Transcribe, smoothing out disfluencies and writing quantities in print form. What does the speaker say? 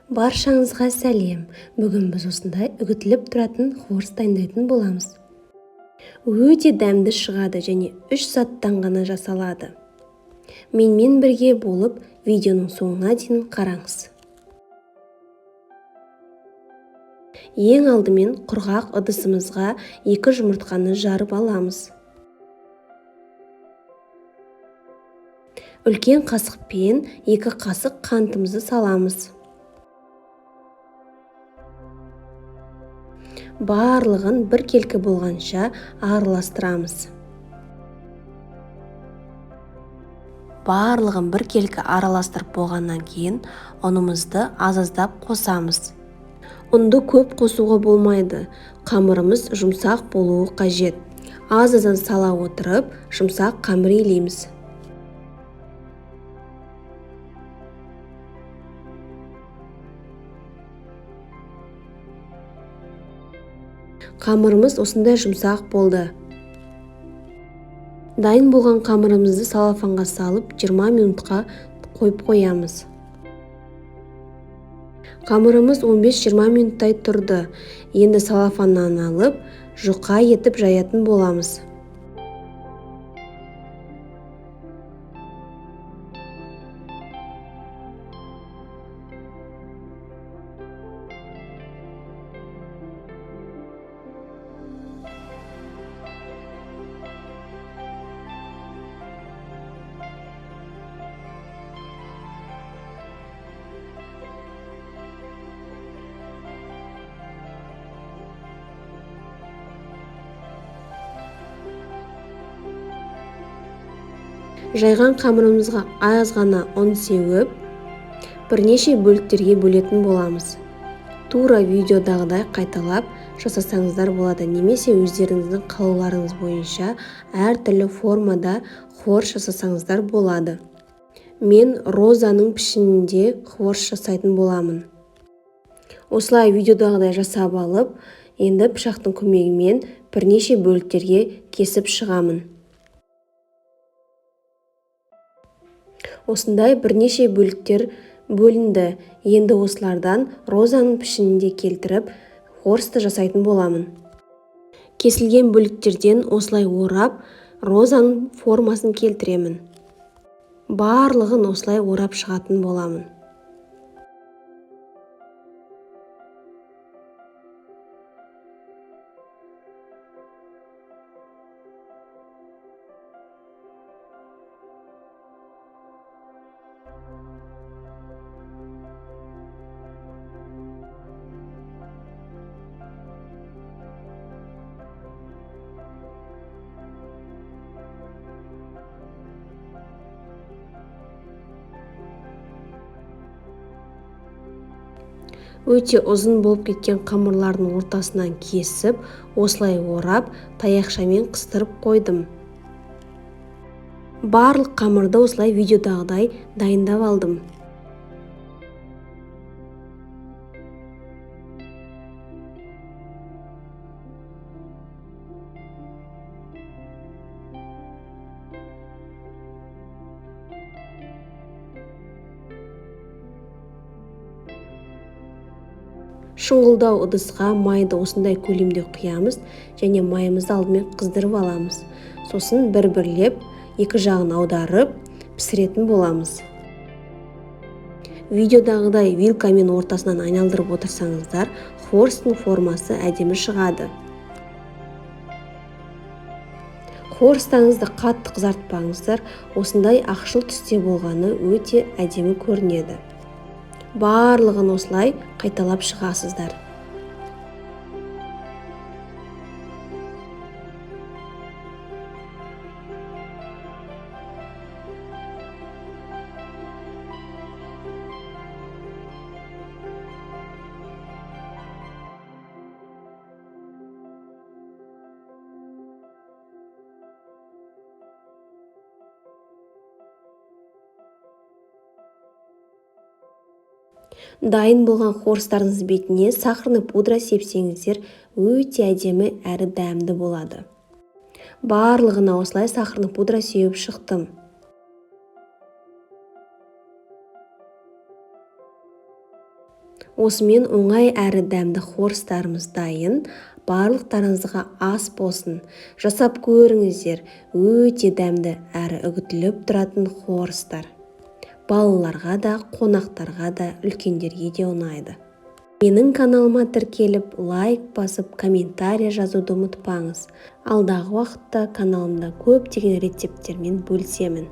Баршаңызға сәлем. Бүгін біз осындай үгітіліп тұратын хворс дайындайтын боламыз. Өте дәмді шығады және 3 сағаттан ғана жасалады. Менімен бірге болып видеоның соңына дейін қараңыз. Ең алдымен құрғақ ыдысымызға 2 жұмыртқаны жарып аламыз. Үлкен қасықпен 2 қасық қантымызды саламыз. Барлығын бір келкі болғанша араластырамыз. Барлығын бір келкі араластырып болғаннан кейін ұнымызды аз-аздап қосамыз. Ұнды көп қосуға болмайды. Қамырымыз жұмсақ болуы қажет. Аз-аздан сала отырып, жұмсақ қамыр илейміз. Қамырымыз осындай жұмсақ болды. Дайын болған қамырымызды салафанға салып 20 минутқа қойып қоямыз. Қамырымыз 15-20 минуттай тұрды. Енді салафаннан алып, жұқа етіп жаятын боламыз. Жайған қамырымызға аз ғана ұн сеуіп, бірнеше бөліктерге бөлетін боламыз. Тура видеодағыдай қайталап жасасаңыздар болады, немесе өздеріңіздің қалауларыңыз бойынша әртүрлі формада хворс жасасаңыздар болады. Мен розаның пішінінде хворс жасайтын боламын. Осылай видеодағыдай жасап алып, енді пышақтың көмегімен бірнеше бөліктерге кесіп шығамын. Осындай бірнеше бөліктер бөлінді. Енді осылардан розаның пішінінде келтіріп, хворсты жасайтын боламын. Кесілген бөліктерден осылай орап, розаның формасын келтіремін. Барлығын осылай орап шығатын боламын. Өте ұзын болып кеткен қамырлардың ортасынан кесіп, осылай орап, таяқшамен қыстырып қойдым. Барлық қамырды осылай видеодағыдай дайындап алдым. Шұңғылдау ыдысқа майды осындай көлемде құямыз және майымызды алдымен қыздырып аламыз. Сосын бір-бірлеп, екі жағын аударып, пісіретін боламыз. Видеодағыдай вилкамен ортасынан айналдырып отырсаңыздар, хворстың формасы әдемі шығады. Хворстаңызды қатты қызартпаңыздар, осындай ақшыл түсте болғаны өте әдемі көрінеді. Барлығын осылай қайталап шығасыздар. Дайын болған хворстарыңыз бетіне сахарный пудра сепсеңіздер, өте әдемі әрі дәмді болады. Барлығына осылай сахарный пудра сеуіп шықтым. Осымен оңай әрі дәмді хворстарымыз дайын. Барлықтарыңызға ас болсын. Жасап көріңіздер. Өте дәмді әрі үгітіліп тұратын хворстар. Балаларға да, қонақтарға да, үлкендерге де ұнайды. Менің каналыма тіркеліп, лайк басып, комментарий жазуды ұмытпаңыз. Алдағы уақытта каналымда көптеген рецепттермен бөлісемін.